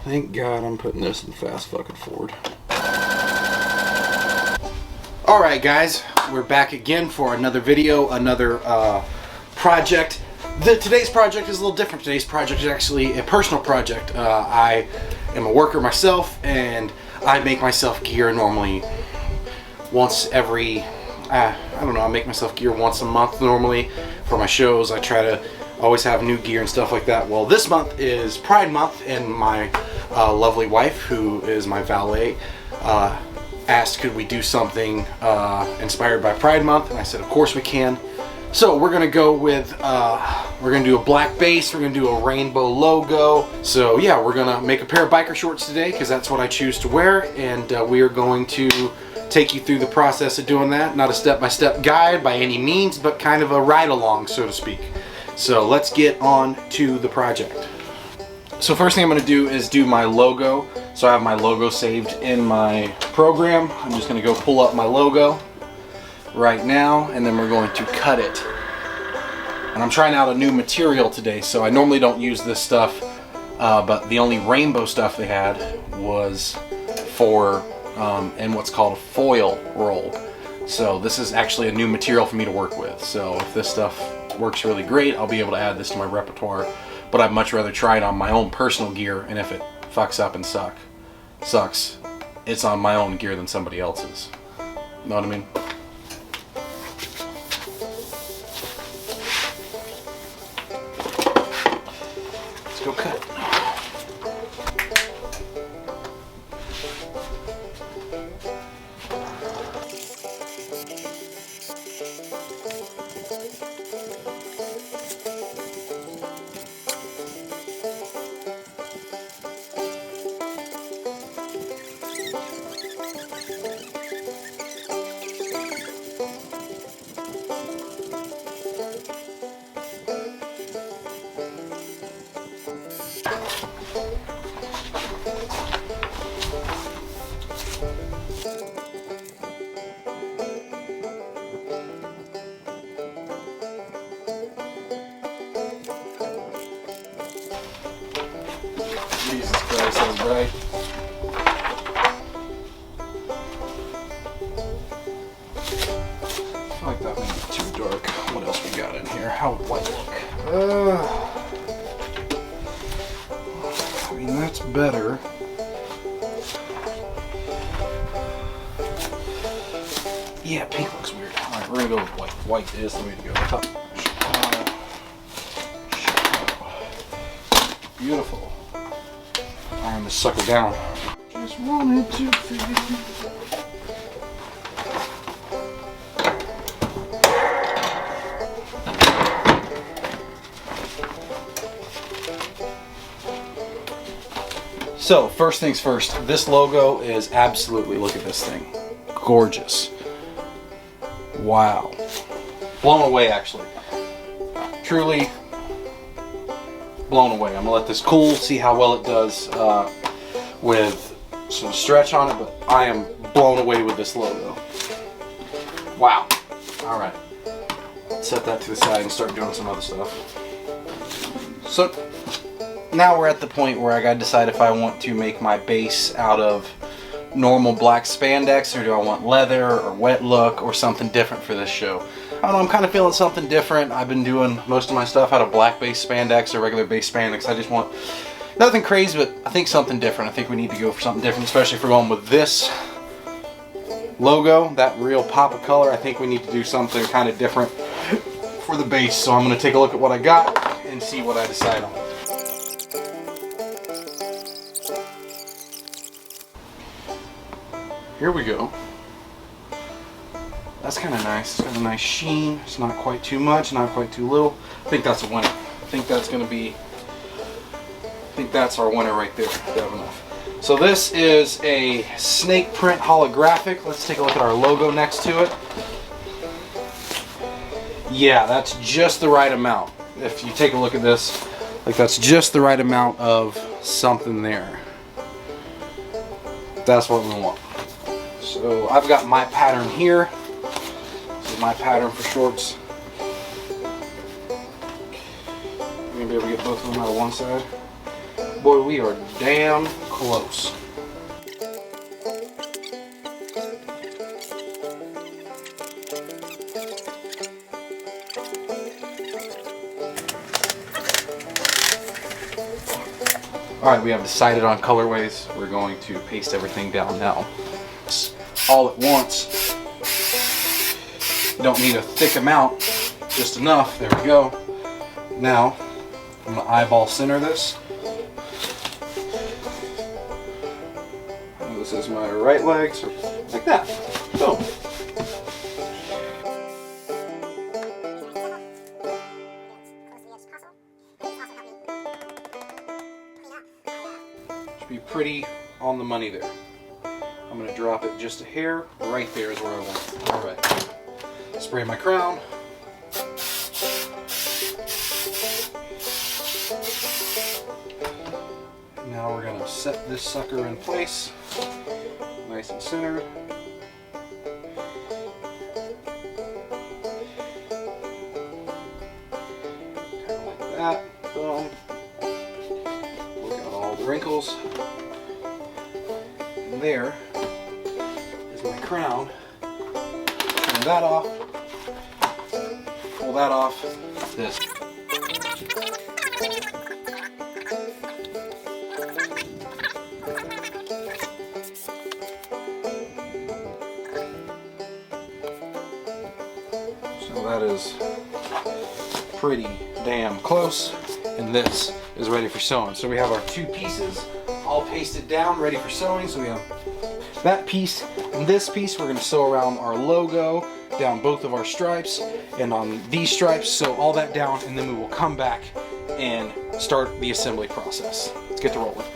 Thank God I'm putting this in fast fucking forward. Alright guys, we're back again for another video, another project. Today's project is a little different. Today's project is actually a personal project. I am a worker myself, and I make myself gear normally once every, I don't know, I make myself gear once a month normally for my shows. I try to always have new gear and stuff like that. Well, this month is Pride Month, and my lovely wife, who is my valet, asked could we do something inspired by Pride Month, and I said of course we can. So we're gonna go with we're gonna do a black base, we're gonna do a rainbow logo. So yeah, we're gonna make a pair of biker shorts today because that's what I choose to wear, and we are going to take you through the process of doing that. Not a step-by-step guide by any means, but kind of a ride-along, so to speak. So let's get on to the project. So first thing I'm going to do is do my logo. So I have my logo saved in my program. I'm just going to go pull up my logo right now, and then we're going to cut it. And I'm trying out a new material today, so I normally don't use this stuff, but the only rainbow stuff they had was for in what's called a foil roll. So this is actually a new material for me to work with. So if this stuff works really great, I'll be able to add this to my repertoire, but I'd much rather try it on my own personal gear, and if it fucks up and sucks, it's on my own gear than somebody else's. Know what I mean? Let's go cut it. Jesus Christ, that was bright. I feel like that may be too dark. What else we got in here? How would white look? I mean, that's better. Yeah, pink looks weird. Alright, we're gonna go with white. White is the way to go. Beautiful. Iron this sucker down. Just wanted to feel. So, first things first, this logo is absolutely, look at this thing. Gorgeous. Wow. Blown away, actually. Truly blown away. I'm gonna let this cool, see how well it does with some stretch on it, but I am blown away with this logo. Wow. Alright. Set that to the side and start doing some other stuff. So now we're at the point where I gotta decide if I want to make my base out of normal black spandex, or do I want leather or wet look or something different for this show. I don't know, I'm kind of feeling something different. I've been doing most of my stuff out of black base spandex or regular base spandex. I just want nothing crazy, but I think something different. I think we need to go for something different, especially if we're going with this logo, that real pop of color. I think we need to do something kind of different for the base. So I'm going to take a look at what I got and see what I decide on. Here we go. That's kind of nice. It's got a nice sheen. It's not quite too much, not quite too little. I think that's a winner. I think that's going to be, I think that's our winner right there. Good enough. So this is a snake print holographic. Let's take a look at our logo next to it. Yeah, that's just the right amount. If you take a look at this, like that's just the right amount of something there. That's what we want. So I've got my pattern here. This is my pattern for shorts. I'm gonna be able to get both of them out of one side. Boy, we are damn close. Alright, we have decided on colorways. We're going to paste everything down now. All at once. You don't need a thick amount, just enough. There we go. Now, I'm going to eyeball center this. This is my right leg, so like that. Boom. Should be pretty on the money there. I'm going to drop it just a hair. Right there is where I want it. Alright. Spray my crown. Now we're going to set this sucker in place. Nice and centered. Kind of like that. Boom. Look at all the wrinkles. And there is my crown. Turn that off. Pull that off. This. So that is pretty damn close, and this is ready for sewing. So we have our two pieces all pasted down, ready for sewing. So we have that piece and this piece. We're going to sew around our logo down both of our stripes and on these stripes. Sew all that down, and then we will come back and start the assembly process. Let's get to rolling.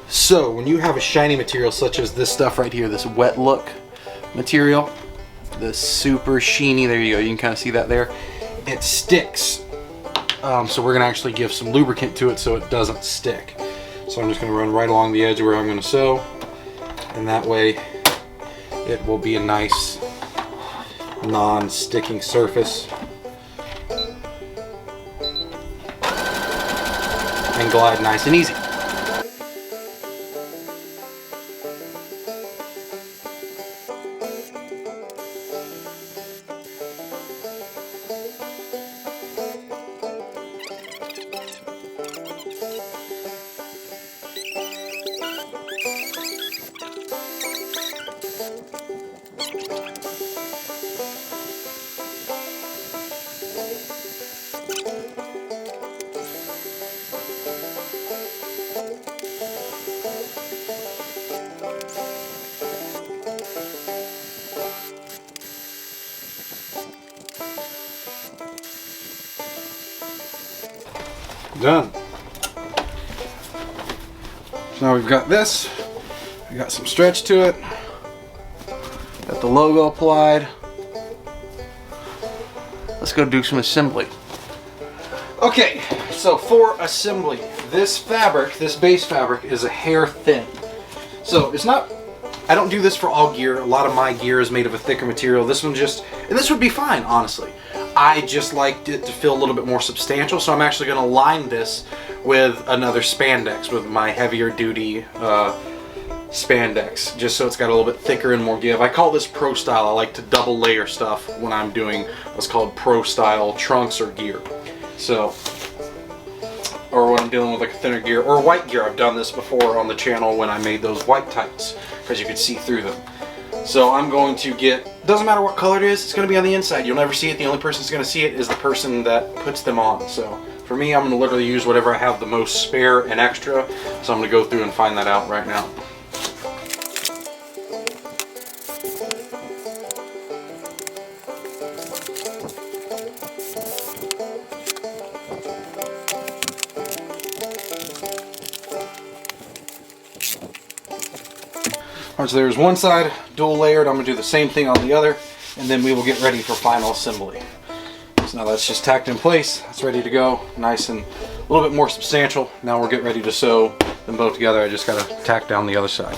So when you have a shiny material such as this stuff right here, this wet look material, this super sheeny, there you go, you can kind of see that there, it sticks. So we're gonna actually give some lubricant to it so it doesn't stick. So I'm just gonna run right along the edge where I'm gonna sew, and that way it will be a nice non-sticking surface and glide nice and easy. Done. So now we've got this. We got some stretch to it. Got the logo applied. Let's go do some assembly. Okay, so for assembly, this fabric, this base fabric, is a hair thin. So it's not, I don't do this for all gear. A lot of my gear is made of a thicker material. This one just, and this would be fine, honestly. I just liked it to feel a little bit more substantial, so I'm actually going to line this with another spandex, with my heavier duty spandex, just so it's got a little bit thicker and more give. I call this pro style. I like to double layer stuff when I'm doing what's called pro style trunks or gear. So, or when I'm dealing with like a thinner gear or white gear. I've done this before on the channel when I made those white tights, because you could see through them. So I'm going to get, doesn't matter what color it is, it's going to be on the inside. You'll never see it. The only person that's going to see it is the person that puts them on. So for me, I'm going to literally use whatever I have the most spare and extra. So I'm going to go through and find that out right now. Alright, so there's one side dual layered. I'm going to do the same thing on the other. and then we will get ready for final assembly. So now that's just tacked in place. That's ready to go. Nice and a little bit more substantial. Now we're getting ready to sew them both together. I just gotta tack down the other side.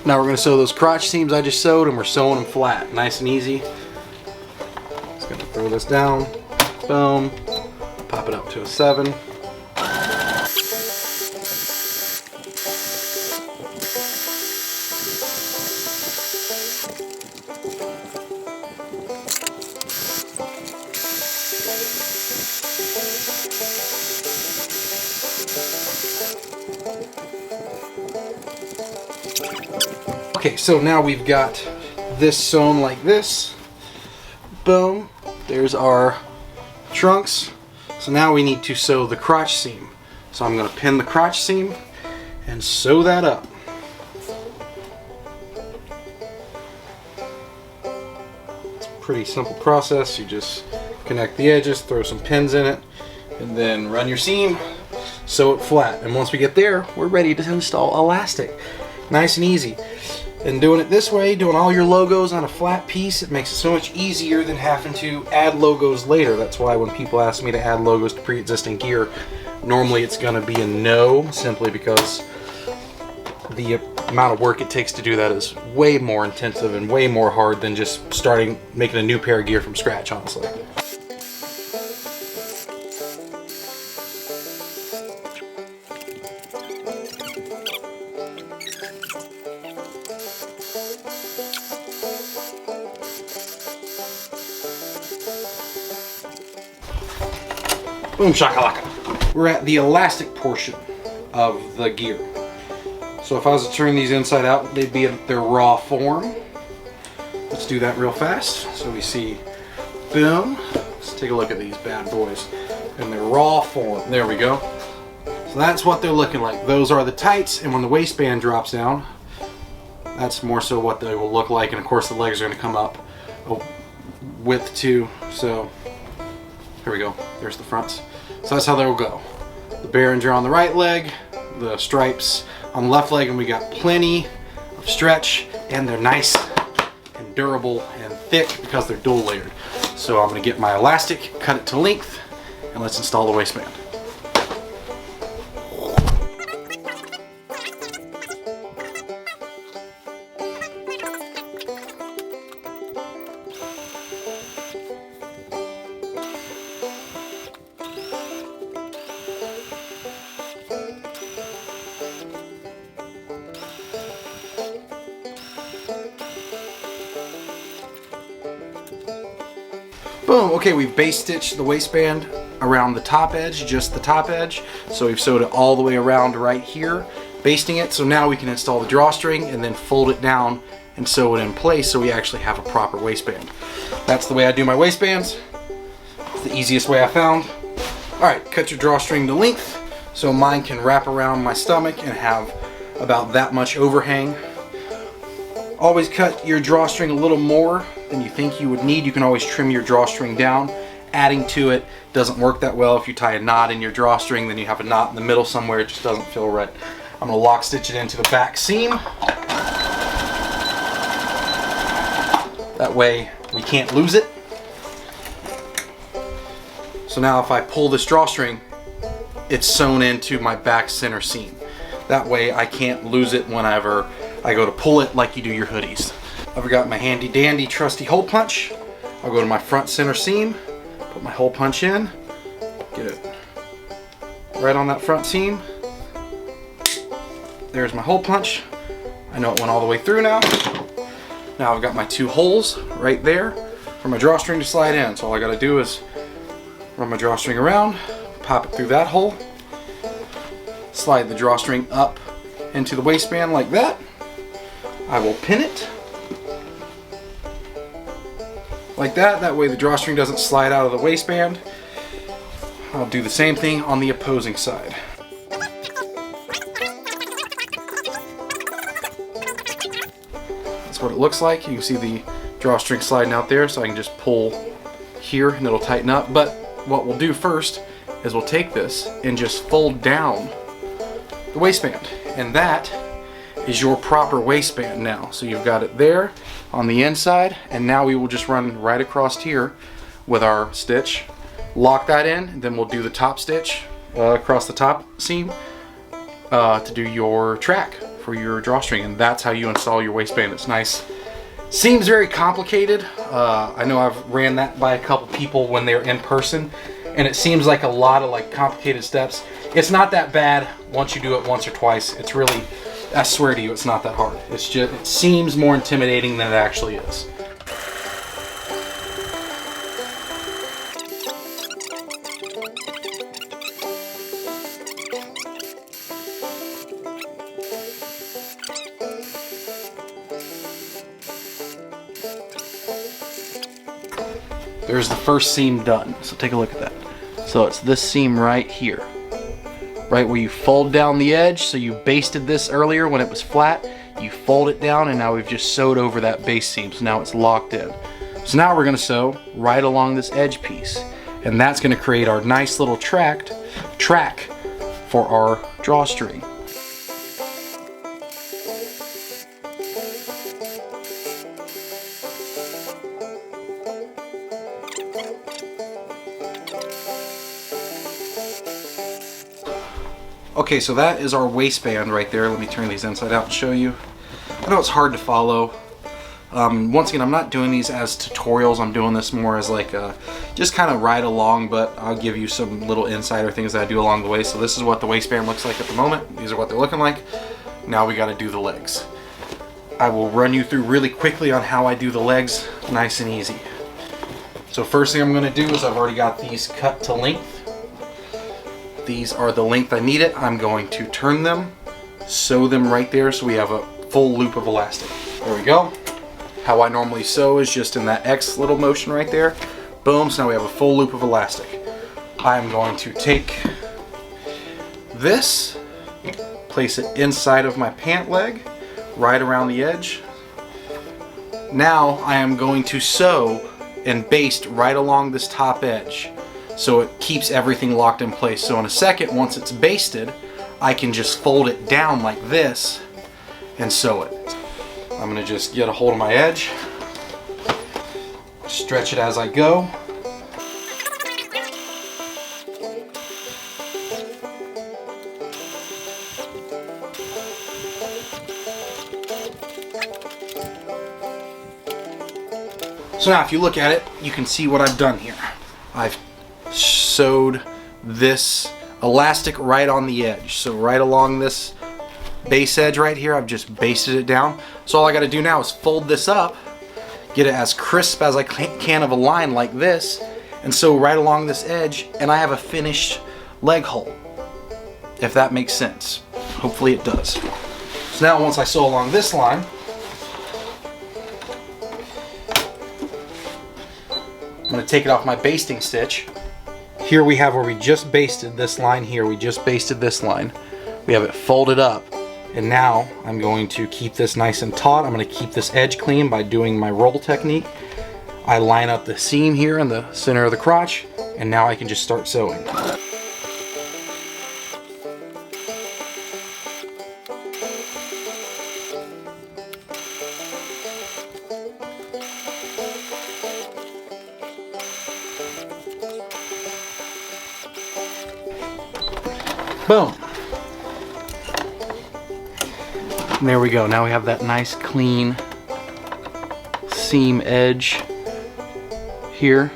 Now we're going to sew those crotch seams I just sewed, and we're sewing them flat, nice and easy. Just going to throw this down, boom, pop it up to a 7. Okay, so now we've got this sewn like this. Boom. There's our trunks. So now we need to sew the crotch seam. So I'm going to pin the crotch seam and sew that up. It's a pretty simple process. You just connect the edges, throw some pins in it, and then run your seam, sew it flat. And once we get there, we're ready to install elastic. Nice and easy. And doing it this way, doing all your logos on a flat piece, it makes it so much easier than having to add logos later. That's why when people ask me to add logos to pre-existing gear, normally it's going to be a no, simply because the amount of work it takes to do that is way more intensive and way more hard than just making a new pair of gear from scratch, honestly. Boom shakalaka. We're at the elastic portion of the gear. So if I was to turn these inside out, they'd be in their raw form. Let's do that real fast. So we see, boom. Let's take a look at these bad boys in their raw form. There we go. So that's what they're looking like. Those are the tights, and when the waistband drops down, that's more so what they will look like. And of course the legs are going to come up a width too. So here we go. There's the fronts. So that's how they will go. The bearings are on the right leg, the stripes on the left leg, and we got plenty of stretch, and they're nice and durable and thick because they're dual layered. So I'm going to get my elastic, cut it to length, and let's install the waistband. Boom, okay, we've base stitched the waistband around the top edge, just the top edge. So we've sewed it all the way around right here, basting it. So now we can install the drawstring and then fold it down and sew it in place so we actually have a proper waistband. That's the way I do my waistbands. It's the easiest way I found. All right, cut your drawstring to length so mine can wrap around my stomach and have about that much overhang. Always cut your drawstring a little more than you think you would need. You can always trim your drawstring down. Adding to it doesn't work that well. If you tie a knot in your drawstring, then you have a knot in the middle somewhere, it just doesn't feel right. I'm going to lock stitch it into the back seam. That way we can't lose it. So now if I pull this drawstring, it's sewn into my back center seam. That way I can't lose it whenever I go to pull it like you do your hoodies. I've got my handy dandy trusty hole punch. I'll go to my front center seam, put my hole punch in, get it right on that front seam. There's my hole punch. I know it went all the way through now. Now I've got my 2 holes right there for my drawstring to slide in. So all I gotta do is run my drawstring around, pop it through that hole, slide the drawstring up into the waistband like that. I will pin it like that. That way the drawstring doesn't slide out of the waistband. I'll do the same thing on the opposing side. That's what it looks like. You can see the drawstring sliding out there, so I can just pull here and it'll tighten up. But what we'll do first is we'll take this and just fold down the waistband, and that is your proper waistband now. So you've got it there on the inside, and now we will just run right across here with our stitch, lock that in, and then we'll do the top stitch across the top seam to do your track for your drawstring, and that's how you install your waistband. It's nice. Seems very complicated. I know I've ran that by a couple people when they're in person, and it seems like a lot of like complicated steps. It's not that bad once you do it once or twice. It's really, I swear to you, it's not that hard. It's just, it seems more intimidating than it actually is. There's the first seam done. So take a look at that. So it's this seam right here. Right where you fold down the edge. So you basted this earlier when it was flat. You fold it down, and now we've just sewed over that base seam. So now it's locked in. So now we're going to sew right along this edge piece. And that's going to create our nice little track for our drawstring. Okay, so that is our waistband right there. Let me turn these inside out and show you. I know it's hard to follow. Once again, I'm not doing these as tutorials. I'm doing this more as like just kind of ride along, but I'll give you some little insider things that I do along the way. So this is what the waistband looks like at the moment. These are what they're looking like. Now we got to do the legs. I will run you through really quickly on how I do the legs, nice and easy. So first thing I'm going to do is I've already got these cut to length. These are the length I need it. I'm going to turn them, sew them right there so we have a full loop of elastic. There we go. How I normally sew is just in that X little motion right there. Boom, so now we have a full loop of elastic. I'm going to take this, place it inside of my pant leg, right around the edge. Now I am going to sew and baste right along this top edge, so it keeps everything locked in place. So in a second, once it's basted, I can just fold it down like this and sew it. I'm gonna just get a hold of my edge, stretch it as I go. So now if you look at it, you can see what I've done here. I've sewed this elastic right on the edge. So right along this base edge right here, I've just basted it down. So all I got to do now is fold this up, get it as crisp as I can of a line like this, and sew right along this edge, and I have a finished leg hole, if that makes sense. Hopefully it does. So now once I sew along this line, I'm going to take it off my basting stitch. Here we have where we just basted this line here. We just basted this line. We have it folded up. And now I'm going to keep this nice and taut. I'm going to keep this edge clean by doing my roll technique. I line up the seam here in the center of the crotch, and now I can just start sewing. Boom. And there we go. Now we have that nice clean seam edge here.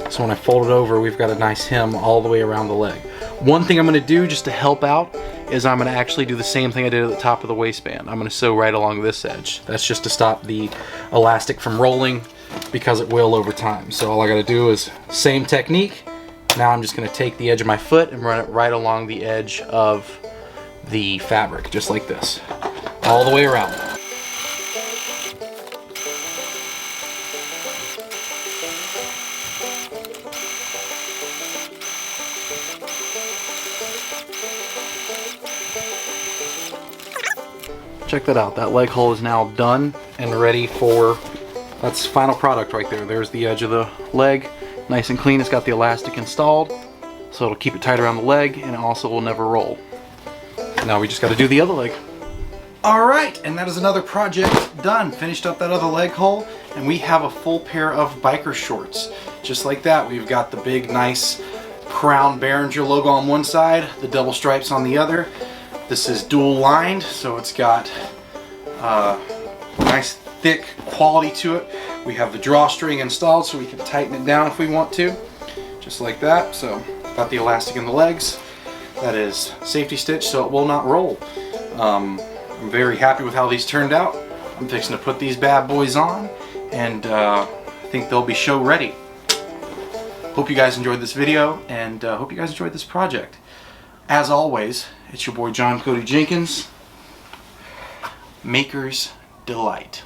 So when I fold it over, we've got a nice hem all the way around the leg. One thing I'm going to do just to help out is I'm going to actually do the same thing I did at the top of the waistband. I'm going to sew right along this edge. That's just to stop the elastic from rolling, because it will over time. So all I got to do is same technique. Now I'm just going to take the edge of my foot and run it right along the edge of the fabric, just like this, all the way around. check that out. That leg hole is now done and ready for, that's final product right there. There's the edge of the leg, nice and clean. It's got the elastic installed, so it'll keep it tight around the leg, and it also will never roll. Now we just got to do the other leg. Alright, and that is another project done. Finished up that other leg hole, and we have a full pair of biker shorts. Just like that, we've got the big, nice Crown Behringer logo on one side, the double stripes on the other. This is dual lined, so it's got nice thick quality to it. We have the drawstring installed so we can tighten it down if we want to. Just like that. So, got the elastic in the legs. That is safety stitch so it will not roll. I'm very happy with how these turned out. I'm fixing to put these bad boys on, and I think they'll be show ready. Hope you guys enjoyed this video, and hope you guys enjoyed this project. As always, it's your boy John Cody Jenkins. Maker's Delight.